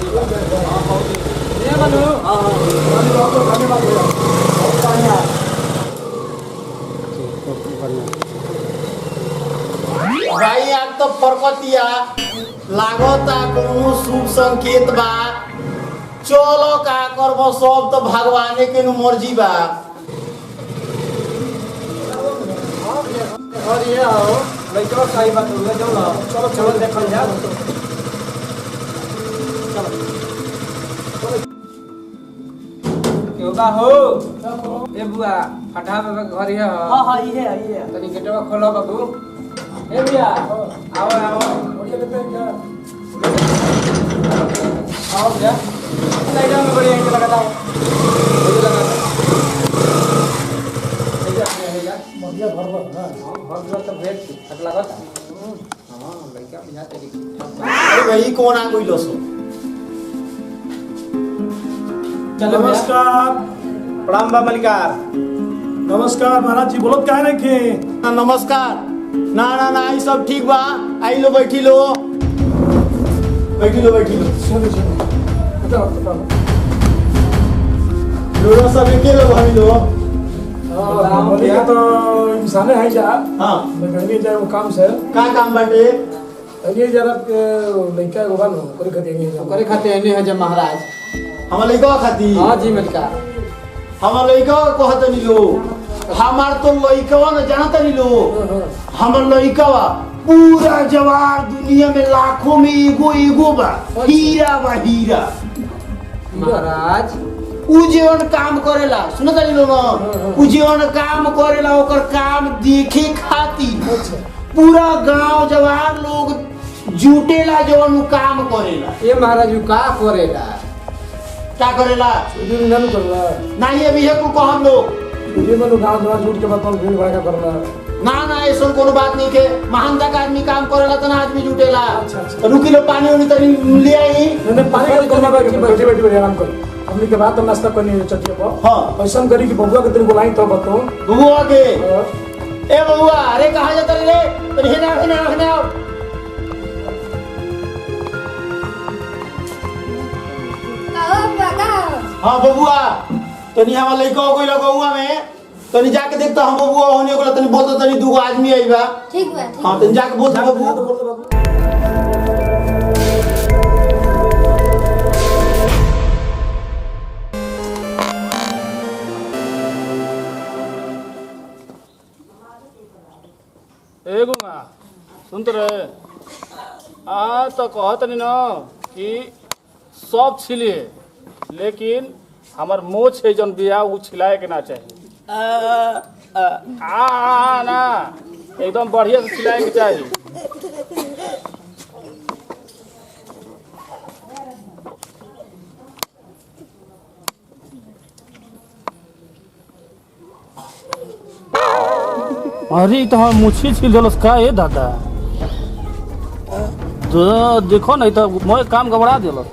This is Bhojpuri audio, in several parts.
ये मनु भाई आज तो परकतिया लागता कोनो शुभ संकेत बा। चलो का करबो सब तो भगवाने के नु मर्जी बा। और ये आओ लइका सही बात हो जाओ ना चलो चलो देखल जा क्यों बा हो ए बुआ फटा बाबा घर ये हां हां ये तनी गेटवा खोलो बाबू ए बुआ आओ आओ ओले लेते हैं आओ भैया साइड में बड़ी एंगल लगा दो मुझे लगा बढ़िया भरभर हां घर तो भेट हट लागत हां लइका बिना तेरी अरे भाई कौन आ गइलो सो? नमस्कार प्रणाम बा मलिकार नमस्कार महाराज जी बोलत काहे नहीं के नमस्कार। ना ना ना ई सब ठीक बा। आई लो बैठी लो बैठी लो बैठी लो। सुनो सुनो बताओ लोग सब के लोग हम लोग हां बोलिए तो इंसान है जा हां लगने जाए वो काम से का काम बाटे? अरे जरा लइका को बानो करे खाते नहीं करे खाते एने है जे महाराज हम लइका खाती हां जी मलिकार हम लइका कहत नहीं लो। हमार तो लइकवा न जानत नहीं लो। हमर लइकवा पूरा जवार दुनिया में लाखों में एगो एगो बा। हीरा बा हीरा। महाराज उ जीवन काम करेला सुनत नहीं लो न। उ जीवन काम करेला ओकर काम देखे खातिर अच्छा पूरा गांव जवार लोग जुटेला जवन उ काम करेला। ये महाराज यू का करेला क्या करेला? ये नन करला नहीं अभी है को हम लोग ये मनु गांव द्वार जुट के बात भीड़ भाड़ करला ना ना ऐसा कोनो बात नहीं के महानता का आदमी काम करेला तो ना आदमी जुटेला। अच्छा, अच्छा। रुकी लो पानी उनी तनी ले आई। मैंने पानी करना बैठ बैठ आराम कर हमने के बाद तो नाश्ता करनी चटिया पर हाँ ऐसा करी कि बबुआ के दिन बुलाई तो बताओ बबुआ के ए बबुआ अरे कहाँ जाता रे तनी हेना हेना हेना। हाँ बबुआ तनी हम लइका हो गइल गौवा में तनी जाके देख तो हम बबुआ होने को तनी बोल तो तनी दूगो आदमी आई बा। ठीक बा ठीक हाँ तनी जाके बोल तो बबुआ। एगो ना सुनते रहे आ तो कहत नहीं ना कि सब छिलिए लेकिन हमार मोछ है जन बिया उ छिलाए के ना चाहिए। ना एकदम बढ़िया से छिलाए के चाहिए। अरे तो हम मुछी छिल दिलस का ए दादा तो देखो नहीं तो मोए काम गबड़ा दिलस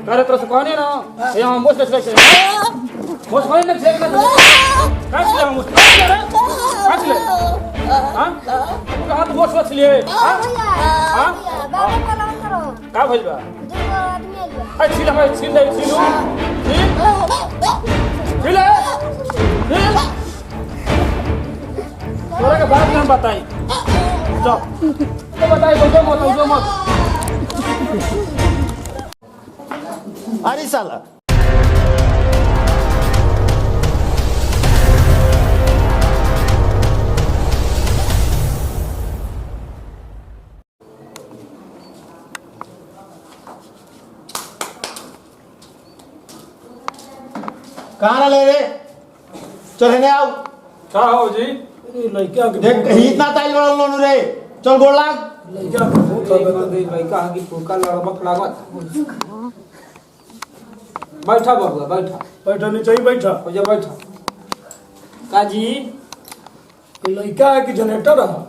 करे तरह से कहनी ना ये हम मोछ ले मोछ कोई नहीं फेंक ना काट ले हम मोछ काट ले हां कहां तो मोछ मत लिए हां हां बाबा कलम करो का भइल बा दूगो आदमी आइल बा आई छिला भाई छिल दे छिलू छिल छिल तोरा के बात हम बताई चल तो बताई जो मत अरे साला कहाँ ले रे चल हेने आओ। का हो जी लइका के देख इतना ताइल बड़ा लोनु रे चल गोड़ लाग। लइका के भूख लइका हगी फूका लड़बक लागत बैठा बबुआ बैठा बैठा नहीं चाहिए बैठा हो जा बैठा का जी ये लइका है कि जनरेटर है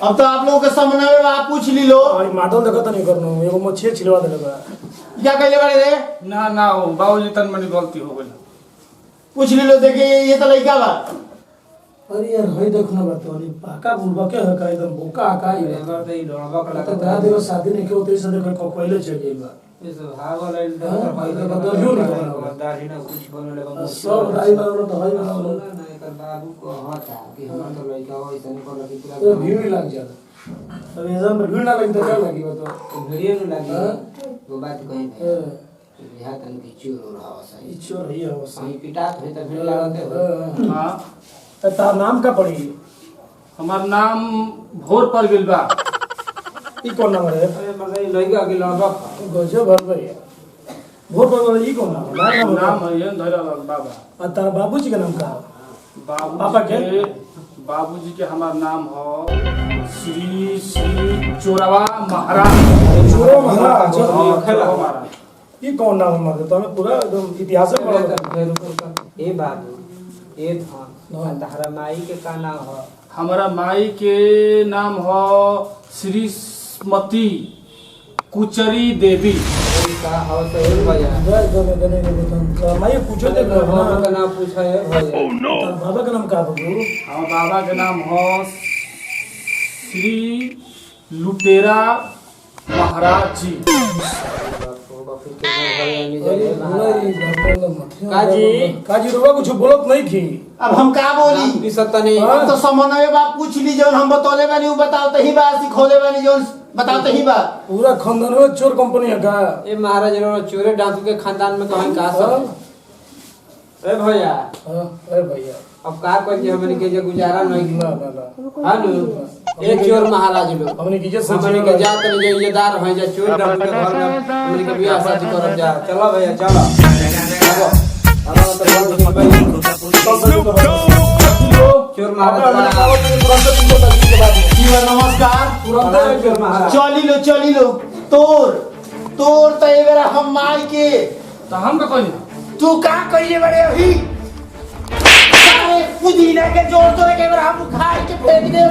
अब तो आप लोगों के सामने में आप पूछ ली लो और मॉडल देखा नहीं करना एगो मछली छिलवा देले बा क्या कहले बड़े रे ना ना हो बाबूजी तन मनी गलती हो गई पूछ ली लो देखिए ये तो लड़का बा अरे यार भाई देखो ना बात वाली पाका बुलबा के है का एकदम बोका आका ही है तो ई लड़वा कला तो दा देखो शादी नहीं के होते से देखो पहले चल गई बा इस भागल इंटर भाई तो बदलियो नहीं दाढ़ी ना कुछ बनले लगा सब राई ना तो भाई ना ना एकर बाबू को हटा कि हम तो लइका हो ऐसे नहीं कर लगी तो पूरा भीड़ लग जाता अब एग्जाम में भीड़ ना लगी तो क्या लगी बताओ वीडियो में लगी वो बात कहीं यहाँ तन की चोर हो रहा सही इच्छो रही है वो सही पिटात है तो भीड़ लागते हो हाँ तार नाम का पड़ी हमार नाम भोर पर गेल बा ई कौन नाम है अरे मगर लइका के लड़वा गजब भर भर भोर पर ई कौन नाम है नाम है ये धैर्यलाल बाबा और तार बाबूजी का नाम का पापा बाबूजी के हमार नाम हो श्री श्री चोरवा महाराज चोरो महाराज चोरवा महाराज ई कौन नाम है तो हमें पूरा एकदम इतिहास में पढ़ा ए बाबू ए था तहरा माई के का नाम हो हमारा माई के नाम हो श्रीमती कुचरी देवी का हो तो भैया गने माई पूछो दे बाबा का नाम पूछा है भैया तार बाबा का नाम का बाबू हमारे बाबा के नाम हो श्री लुटेरा महाराज जी काजी रुआ कुछ बोलत नहीं थी अब हम का बोली सतनी हम तो समन्वय बाप पूछ ली जौन हम बतौले बानी उ बताओ तही बा सिखौले बानी जौन बताओ तही बा पूरा खानदान में चोर कंपनी है का ए महाराज रो चोरे डाकू के खानदान में कहीं का सब ए भैया अरे भैया अब का कोई हमने के जो गुजारा नहीं ना ना ना हां एक चोर महाराज लोग हमने की इज्जत हमने के जात में जो इज्जतदार है जो चोर डाकू के घर में हमने के बियाह शादी करब जा चलो भैया चलो अब तो चोर महाराज नमस्कार चोर महाराज चली लो तोर तो ए बेरा हम माई के तो हम का कोई तू का कइले बड़े अभी सारे पुदीना के जोड़ तो के बेरा हम खाए के फेंक दे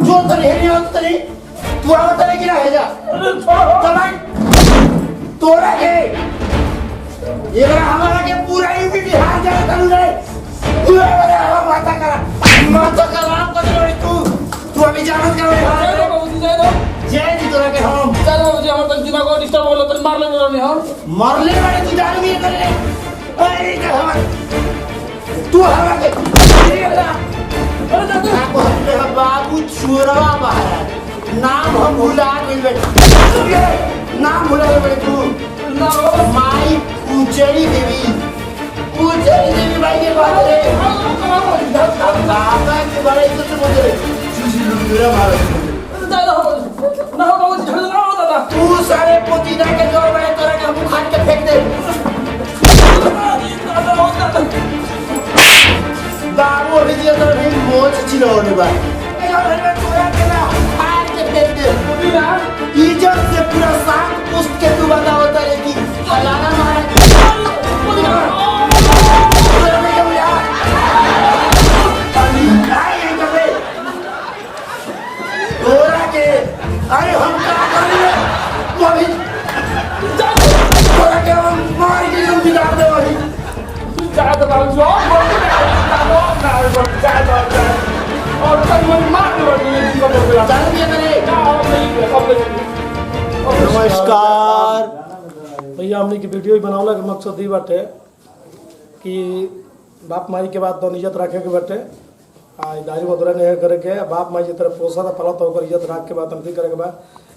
जोड़ तो नहीं होत तनी तू आवत नहीं कि रह जा तोरा के ये बेरा हमारा के पूरा यूपी बिहार जा तनु रे तू बेरा हम माता करा कर बड़ी तू अभी जानत कर जय जी तोरा के हम चलो मुझे हमर तन दिमाग को डिस्टर्ब होलो तन मार ले नहीं हम मरले बड़े तू जान भी कर ले अरे के हम तू हवा के अरे बाबू चोरवा महाराज नाम हम भुला गइल बेटा नाम भुला गइल बेटा तू माई कुचरी देवी भाई के बात रे बाबा के बड़े इज्जत बोले सुशी लुटेरा महाराज ना हो बाबू झगड़ा ना हो दादा तू सारे पोतीना के जोर में तोरा के मुंह खाट के फेंक दे बाबू अभी दिया तो भी मोच चिल्लाने बा तोरा के ना खाट के फेंक दे इज्जत से पूरा साथ पुष्ट के तू बता होता है कि फलाना महाराज तोरा के अरे हम क्या करेंगे तो अभी तोरा के हम मार के हम बिगाड़ दे वही ज्यादा बाबू जो और तन मन मार दो ये को बोल चल दिया तेरे नमस्कार भैया हमने की वीडियो बनावला के मकसद ई बाटे कि बाप माई के बात तो इज्जत रखे के बाटे आ दारी मदुरा नहीं करे के बाप माई जिस तरह पोसा था पला तो ओकर इज्जत रख के बात नहीं करे के बा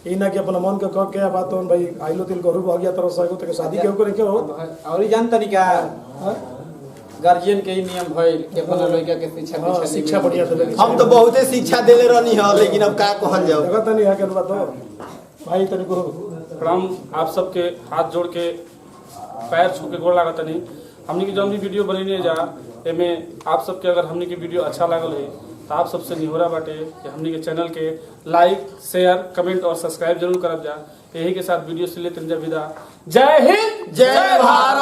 ई ना कि अपना मन के कह के बात तो भाई आइलो तिल करू भाग गया तरह से तो शादी के करे के हो और ही जान तरीका गार्जियन के ही नियम भइल के अपना लड़का के शिक्षा शिक्षा बढ़िया देले हम तो बहुते शिक्षा देले रहनी है लेकिन अब का कहल जाओ जगह तनी है के बात हो भाई तनी को प्रणाम आप सबके हाथ जोड़ के पैर छू के गोड़ लागत नहीं हमने की जो भी वीडियो बनने जा एमे आप सबके अगर हमने की वीडियो अच्छा लागल है तो आप सबसे निहोरा बाटे कि हमने के चैनल के लाइक शेयर कमेंट और सब्सक्राइब जरूर करब जा यही के साथ वीडियो से लेते विदा जय हिंद जय भारत।